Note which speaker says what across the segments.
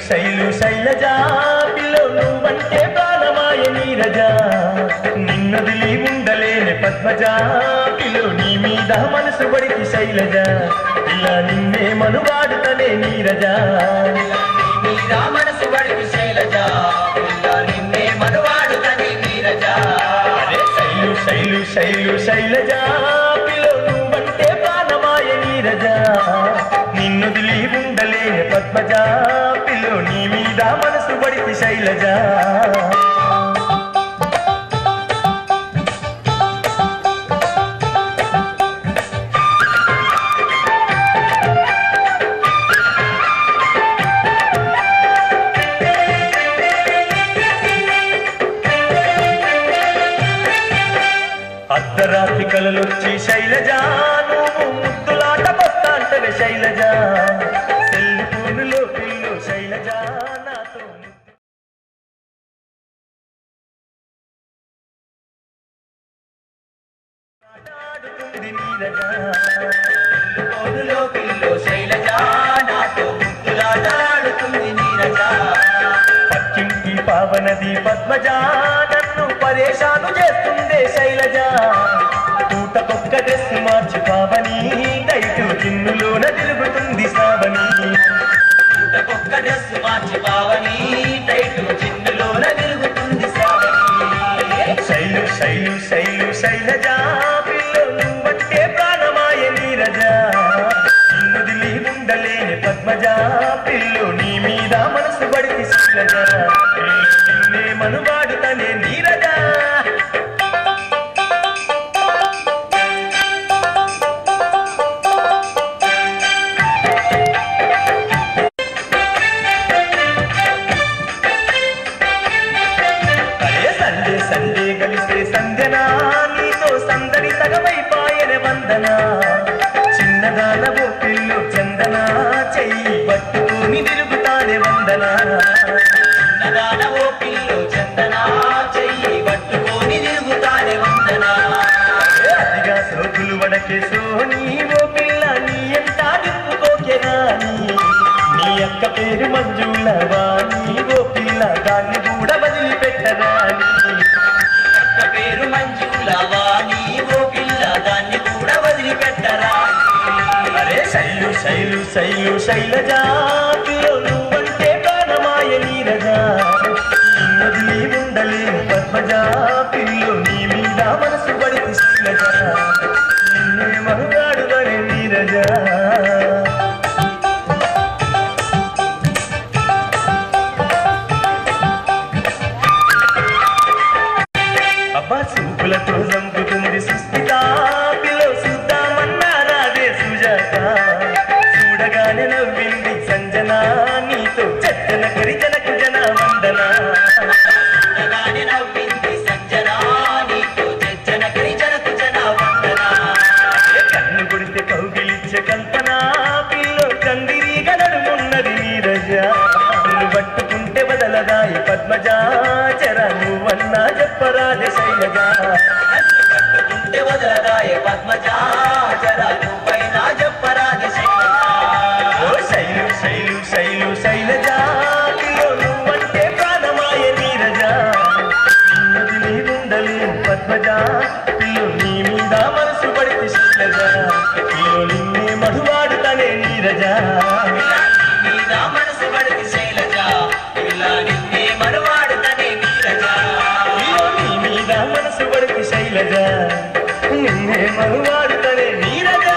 Speaker 1: Shailu Shailaja pillow నువ్వంటే ప్రాణమాయ నీరజా నిన్నదిలి ఉండలేని Padmaja pillow నీ మీద మనసు పడికి శైలజా ఇలా నిన్నే మనువాడుతనే నీరజా
Speaker 2: మనసు పడికి శైలజా ఇలా నిన్నే మనువాడుతనే నీరజా
Speaker 1: అరే శైలు శైలు శైలు శైలజా పిల్లో నువ్వంటే ప్రాణమాయ నీరజా నిన్నదిలి ఉండలేని పద్మజా పిల్లో నీ మీద మనసు పడికి శైలజా అర్ధరాత్రి కలలొచ్చి శైలజా నువ్వు ముద్దులాట కొత్తాంటవే శైలజా సెల్ ఫోనులో పిల్లు శైలజా నాతో ఆడుతుంది నీరజా
Speaker 2: ఫోనులో పిల్లు శైలజా నాతో ముద్దులాట ఆడుతుంది నీరజా
Speaker 1: పక్కింటి పావనది పద్మజా నన్ను పరేషాను చేస్తుందే శైలజా పూటకొక్క డ్రెస్ మార్చి పావని టైటు చిన్నులోన తిరుగుతుంది శ్రావణి
Speaker 2: పూటకొక్క డ్రెస్ మార్చి పావని టైటు చిన్నులోన తిరుగుతుంది శ్రావణి
Speaker 1: శైలు శైలు శైలు శైలజా పిల్లో నువ్వంటే ప్రాణమాయ నీరజా నిన్నుదిలి ఉండలేని పద్మజా పిల్లో నీ మీద మనసు పడికి శైలజా నిన్నే మనువాడుతనే నీరజా సండే కలిసే సంధ్యనా నీతో సందడి సగమైపాయనే వందనా చిన్నదానవో పిల్లు చందనా చెయ్యి పట్టుకుని తిరుగుతానే వందనా
Speaker 2: చిన్నదానవో పిల్లు చందనా చెయ్యి పట్టుకొని తిరుగుతానే వందనా
Speaker 1: అదిగా సోకులు వడకే సోని ఓ పిల్ల నీ ఎంత దిప్పుకోకే రాని నీ అక్క పేరు మంజుల వాణి ఓ పిల్ల దాన్ని కూడా వదిలిపెట్టరాని
Speaker 2: పేరు మంజులవా నీవో పిల్ల దాన్ని కూడా వదిలిపెట్టరా
Speaker 1: అరే శైలు శైలు శైలు శైలజా పిల్లో నువ్వంటే ప్రాణమాయ నీరజా నిన్నదిలి ఉండలేని పద్మజా పిల్లో నీ మీద మనసు పడికి శైలజా నిన్నే మనుగాడుదనే నీరజా అబ్బా చూపులతో చంపుతుంది సుస్థిత పిల్లో చూద్దామన్నారాదే సుజాత చూడగానే నవ్వింది సంజనా నీతో చచ్చన కరిజనకు జన వందనా
Speaker 2: చూడగానే నవ్వింది సంజనా నీతో చచ్చన కరిజనకు జన వందనా
Speaker 1: కన్ను కొడితే కౌగిలిచ్చే కల్పన పిల్లో కందిరీగా నడుమున్నది నీరజా నువ్వు పట్టుకుంటే బదలదాయి పద్మజా చర నువ్వన్నా చెప్పరాదే శైలజా
Speaker 2: పట్టుకుంటే వదలదాయ పద్మజా జరా నువ్వైనా చెప్పరాది
Speaker 1: ఓ శైలు శైలు శైలు శైలజా పిల్లో నువ్వంటే ప్రాణమాయ నీరజా నిన్నదిలి ఉండలేని పద్మజా పిల్లో నీ మీద మనసు పడితే శైలజా పిల్లో నిన్నే మధువాడుతనే నీరజా
Speaker 2: మీద మనసు పడితే శైలజా ఇలా నిన్నే మనువాడుతనే నీరజా
Speaker 1: పిల్లో నీ మీద మనసు పడితే శైలజా నిన్నే మధువాడుతనే నీరజా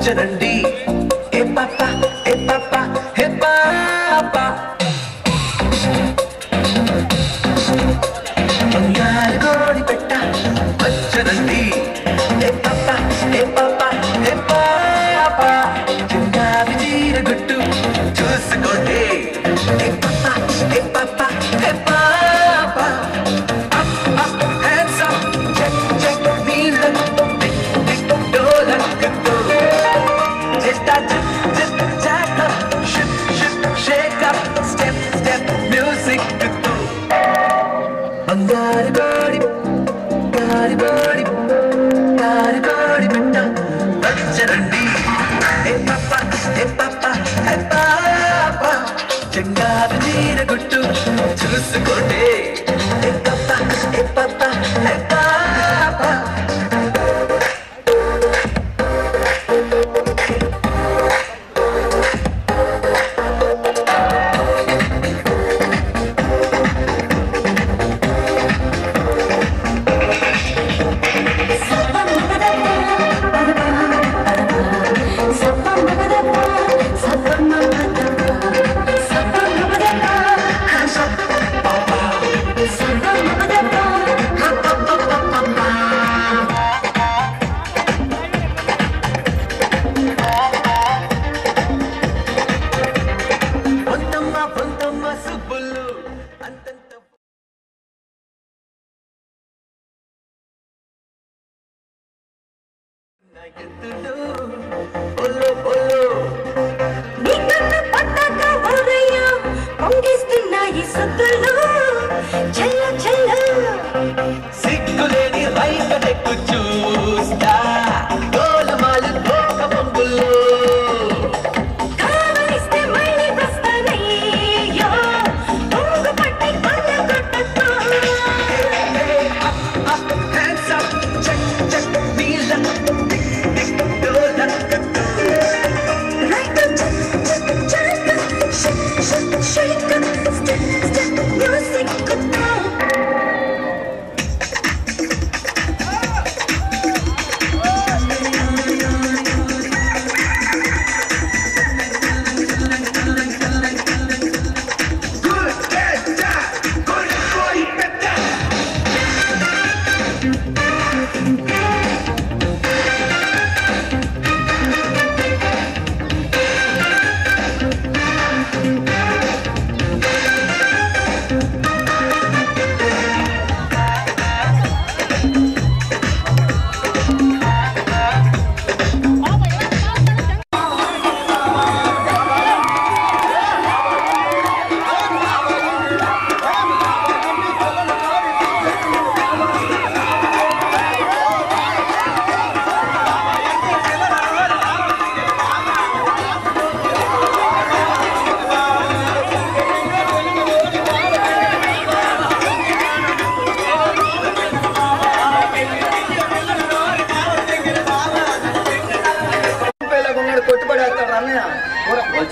Speaker 3: వచ్చనండి ఏ పాప ఏ పాప ఏ పాప బంగారు కోడి పెట్ట వచ్చనండి ఏ పాప ఏ పాప ఏ పాప చింగావి చీర గుట్టు చూసుకోండి ఏ పాప ఏ పాప ఏ పాప hands up check check knees up tick tick dolakku just jack up shake up step step music బంగారు కోడి పెట్ట వచ్చరండి ఏ పాప ఏ పాప ఏ పాప చెంగారు చీర గుట్టు చూసుకోండి ఏ పాప ఏ పాప ఏ పాప సిగ్గులేని రైతెక్కు చూస్తా గోలమాలు తోక పొంగుల్లో కావలిస్తే మళ్ళీ వస్తానయ్యో పొంగు పట్టి కళ్ళ కొట్టతో హ్యాండ్స్ అప్ చెక్ చెక్ నీళ్ళ టిక్ టిక్ డోలక్కు right check check check shake shake shake step step music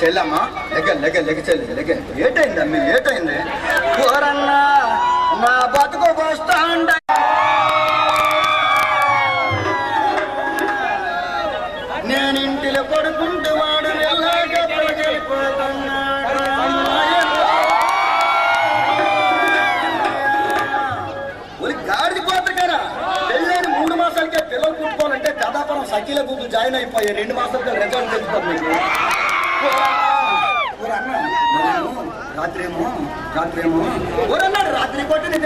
Speaker 4: చెల్లమ్మా లెగ్గ ఏటైంది అమ్మ ఏటైంది కూరన్నా నా బతుకు వస్తా నేను ఇంటిలో పడుకుంటూ వాడు గాడిది పోత కదా పెళ్ళైన 3 మాసాలకే పిల్లలు పుట్టుకోవాలంటే కథాపురం సఖీల గుంపు జాయిన్ అయిపోయి 2 మాసాలకే రిజల్ట్ తెలుసుకోండి మీకు రాత్రేమో ఊరన్నాడు రాత్రి కొట్టి నీ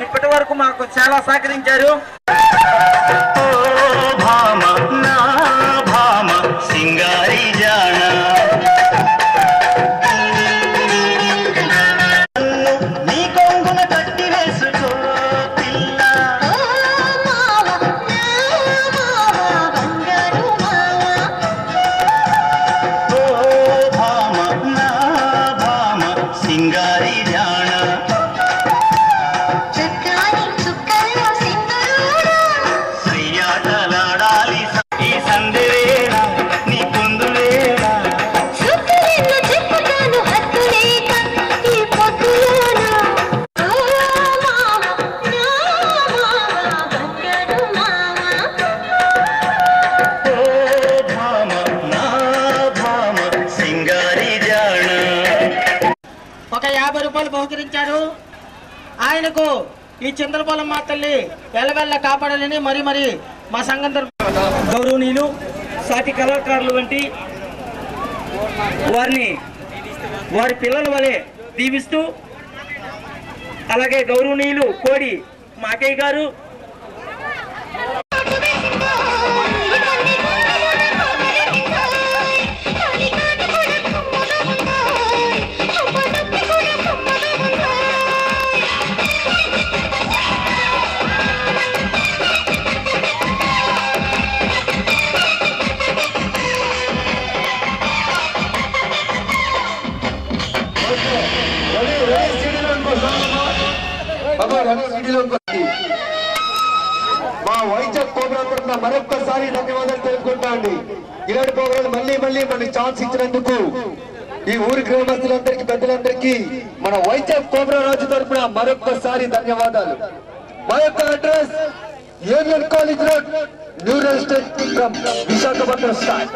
Speaker 5: ఇప్పటి వరకు మాకు చాలా సహకరించారు.
Speaker 1: సింగారి జాణ నీ కొంగున కట్టి వేసుకో పిల్ల
Speaker 5: బహుకరించాడు. ఆయనకు ఈ చింతలపాలెం మా తల్లి ఎల్లవెల్ల కాపాడాలని మరి మా సంఘం తరఫున గౌరవనీయులు సాటి కళాకారులు వంటి వారిని వారి పిల్లల వలె దీవిస్తూ, అలాగే గౌరవనీయులు కోడి మాకయ్య గారు,
Speaker 6: మా వైజాగ్ ప్రోగ్రాం తరఫున మరొక్కసారి ధన్యవాదాలు తెలుపుకుంటా అండి. ఇలాంటి ప్రోగ్రాం మళ్ళీ మనకి ఛాన్స్ ఇచ్చినందుకు ఈ ఊరి గ్రామస్తులందరికీ పెద్దలందరికీ మన వైజాగ్ కోబ్రా రాజు తరఫున మరొక్కసారి ధన్యవాదాలు. మా యొక్క address union college road, new estate from Visakhapatnam star.